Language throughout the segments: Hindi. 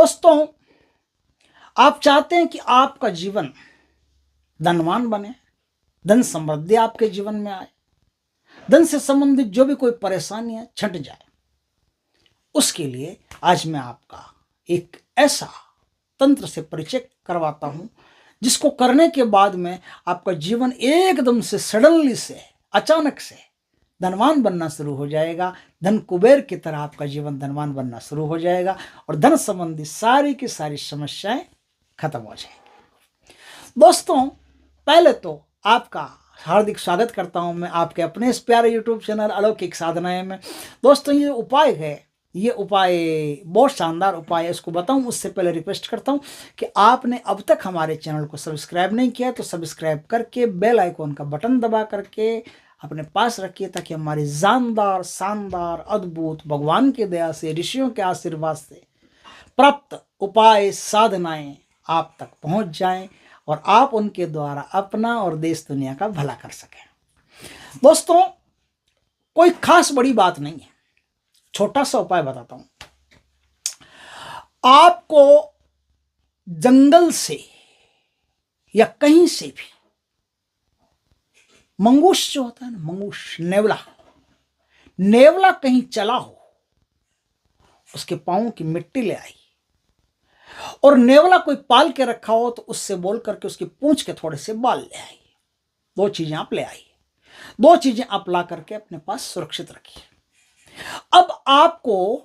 दोस्तों, आप चाहते हैं कि आपका जीवन धनवान बने, धन समृद्धि आपके जीवन में आए, धन से संबंधित जो भी कोई परेशानी है छंट जाए। उसके लिए आज मैं आपका एक ऐसा तंत्र से परिचय करवाता हूं जिसको करने के बाद में आपका जीवन एकदम से सडनली से अचानक से धनवान बनना शुरू हो जाएगा। धन कुबेर की तरह आपका जीवन धनवान बनना शुरू हो जाएगा और धन संबंधी सारी की सारी समस्याएं खत्म हो जाएगी। दोस्तों, पहले तो आपका हार्दिक स्वागत करता हूं मैं आपके अपने इस प्यारे यूट्यूब चैनल अलौकिक साधनाएं में। दोस्तों, ये उपाय है, ये उपाय बहुत शानदार उपाय है। इसको बताऊं उससे पहले रिक्वेस्ट करता हूं कि आपने अब तक हमारे चैनल को सब्सक्राइब नहीं किया तो सब्सक्राइब करके बेल आइकॉन का बटन दबा करके अपने पास रखिए, ताकि हमारी जानदार शानदार अद्भुत भगवान की दया से, ऋषियों के आशीर्वाद से प्राप्त उपाय साधनाएं आप तक पहुंच जाएं और आप उनके द्वारा अपना और देश दुनिया का भला कर सकें। दोस्तों, कोई खास बड़ी बात नहीं है, छोटा सा उपाय बताता हूं। आपको जंगल से या कहीं से भी मंगूस जो होता है ना, मंगूस, नेवला कहीं चला हो, उसके पांवों की मिट्टी ले आई, और नेवला कोई पाल के रखा हो तो उससे बोल करके उसकी पूंछ के थोड़े से बाल ले आई। दो चीजें आप ले आई, दो चीजें आप ला करके अपने पास सुरक्षित रखिए। अब आपको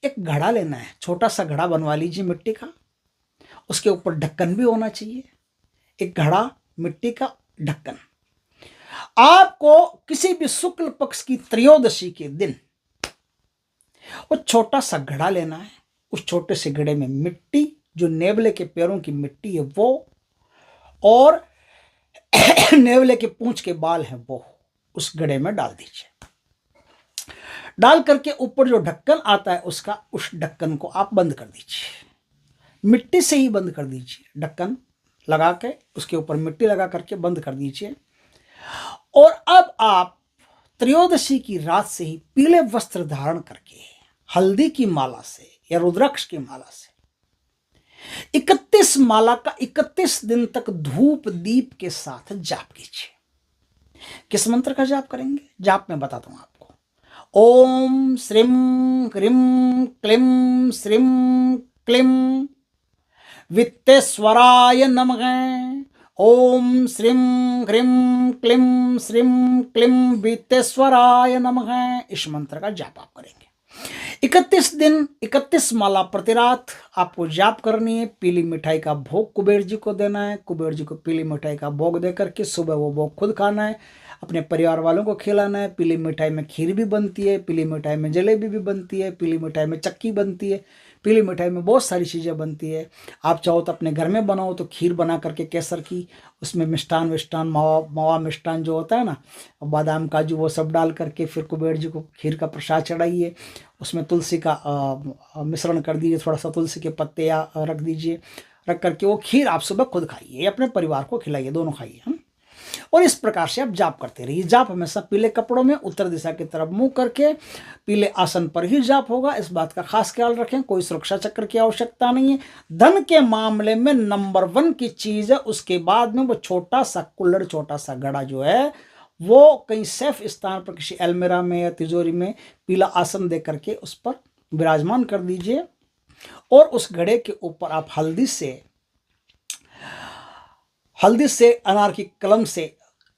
एक घड़ा लेना है, छोटा सा घड़ा बनवा लीजिए मिट्टी का, उसके ऊपर ढक्कन भी होना चाहिए। एक घड़ा मिट्टी का ढक्कन। आपको किसी भी शुक्ल पक्ष की त्रयोदशी के दिन वो छोटा सा घड़ा लेना है। उस छोटे से घड़े में मिट्टी, जो नेवले के पैरों की मिट्टी है वो, और नेवले के पूंछ के बाल हैं वो, उस घड़े में डाल दीजिए। डाल करके ऊपर जो ढक्कन आता है उसका, उस ढक्कन को आप बंद कर दीजिए। मिट्टी से ही बंद कर दीजिए, ढक्कन लगा के उसके ऊपर मिट्टी लगा करके बंद कर दीजिए। और अब आप त्रयोदशी की रात से ही पीले वस्त्र धारण करके हल्दी की माला से या रुद्राक्ष की माला से 31 माला का 31 दिन तक धूप दीप के साथ जाप कीजिए। किस मंत्र का जाप करेंगे? जाप में बताता हूं आपको। ओम श्रीम ह्रीम क्लीम श्रीम क्लीम वित्तेश्वराय नमः। ओम श्रीम ह्रीम क्लीम श्रीम क्लीम वित्तेश्वराय नमः। इस मंत्र का जाप आप करेंगे। 31 दिन 31 माला प्रति रात आपको जाप करनी है। पीली मिठाई का भोग कुबेर जी को देना है। कुबेर जी को पीली मिठाई का भोग दे करके सुबह वो भोग खुद खाना है, अपने परिवार वालों को खिलाना है। पीली मिठाई में खीर भी बनती है, पीली मिठाई में जलेबी भी बनती है, पीली मिठाई में चक्की बनती है, पीली मिठाई में बहुत सारी चीज़ें बनती है। आप चाहो तो अपने घर में बनाओ तो खीर बना करके केसर की, उसमें मिष्ठान विष्ठान मावा मिष्ठान जो होता है ना, बादाम काजू वो सब डाल करके फिर कुबेर जी को खीर का प्रसाद चढ़ाइए। उसमें तुलसी का मिश्रण कर दीजिए, थोड़ा सा तुलसी के पत्ते या रख दीजिए। रख करके वो खीर आप सुबह खुद खाइए, अपने परिवार को खिलाइए, दोनों खाइए। और इस प्रकार से आप जाप करते रहिए। जाप हमेशा पीले कपड़ों में उत्तर दिशा की तरफ मुंह करके पीले आसन पर ही जाप होगा। इस बात का खास ख्याल रखें, कोई सुरक्षा चक्र की आवश्यकता नहीं है। धन के मामले में नंबर 1 की चीज है। उसके बाद में वो छोटा सा कुल्हड़, छोटा सा घड़ा जो है वो कहीं सेफ स्थान पर, किसी अलमीरा में या तिजोरी में पीला आसन दे करके उस पर विराजमान कर दीजिए। और उस घड़े के ऊपर आप हल्दी से अनार की कलम से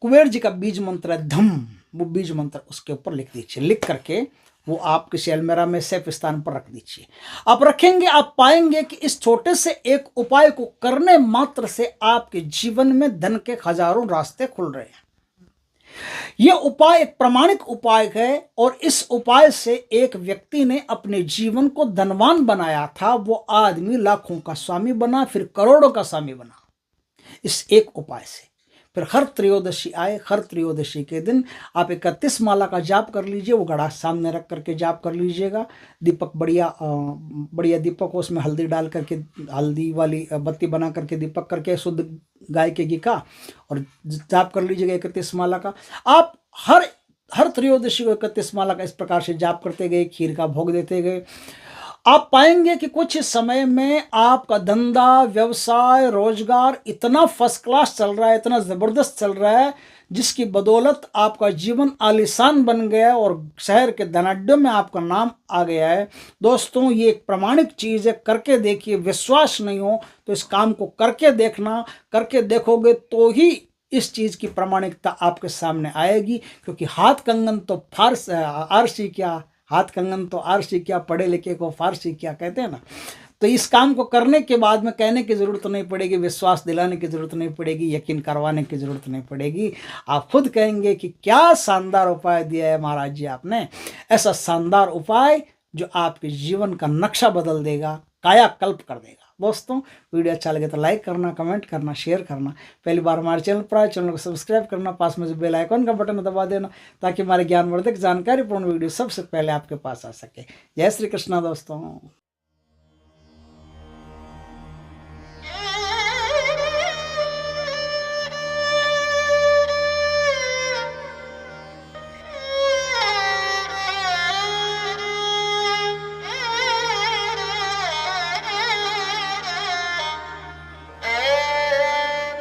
कुबेर जी का बीज मंत्र है धम, वो बीज मंत्र उसके ऊपर लिख दीजिए। लिख करके वो आप किसी अलमीरा में सेफ स्थान पर रख दीजिए। आप रखेंगे, आप पाएंगे कि इस छोटे से एक उपाय को करने मात्र से आपके जीवन में धन के हजारों रास्ते खुल रहे हैं। यह उपाय एक प्रामाणिक उपाय है और इस उपाय से एक व्यक्ति ने अपने जीवन को धनवान बनाया था। वो आदमी लाखों का स्वामी बना, फिर करोड़ों का स्वामी बना इस एक उपाय से। फिर हर त्रयोदशी आए, हर त्रयोदशी के दिन आप 31 माला का जाप कर लीजिए। वो घड़ा सामने रख करके जाप कर लीजिएगा। दीपक बढ़िया दीपक हो, उसमें हल्दी डाल करके, हल्दी वाली बत्ती बना करके दीपक करके शुद्ध गाय के घी का, और जाप कर लीजिएगा 31 माला का। आप हर त्रयोदशी को 31 माला का इस प्रकार से जाप करते गए, खीर का भोग देते गए। आप पाएंगे कि कुछ समय में आपका धंधा, व्यवसाय, रोजगार इतना फर्स्ट क्लास चल रहा है, इतना ज़बरदस्त चल रहा है, जिसकी बदौलत आपका जीवन आलीशान बन गया है और शहर के धनाढ्यों में आपका नाम आ गया है। दोस्तों, ये एक प्रमाणिक चीज़ है, करके देखिए। विश्वास नहीं हो तो इस काम को करके देखना। करके देखोगे तो ही इस चीज़ की प्रामाणिकता आपके सामने आएगी। क्योंकि हाथ कंगन तो फारस आरसी क्या, हाथ कंगन तो आरसी क्या, पढ़े लिखे को फारसी क्या, कहते हैं ना। तो इस काम को करने के बाद में कहने की ज़रूरत नहीं पड़ेगी, विश्वास दिलाने की ज़रूरत नहीं पड़ेगी, यकीन करवाने की ज़रूरत नहीं पड़ेगी। आप खुद कहेंगे कि क्या शानदार उपाय दिया है महाराज जी आपने। ऐसा शानदार उपाय जो आपके जीवन का नक्शा बदल देगा, कायाकल्प कर देगा। दोस्तों, वीडियो अच्छा लगे तो लाइक करना, कमेंट करना, शेयर करना। पहली बार हमारे चैनल पर आए, चैनल को सब्सक्राइब करना, पास में जो बेल आइकन का बटन दबा देना, ताकि हमारे ज्ञानवर्धक जानकारीपूर्ण वीडियो सबसे पहले आपके पास आ सके। जय श्री कृष्णा दोस्तों।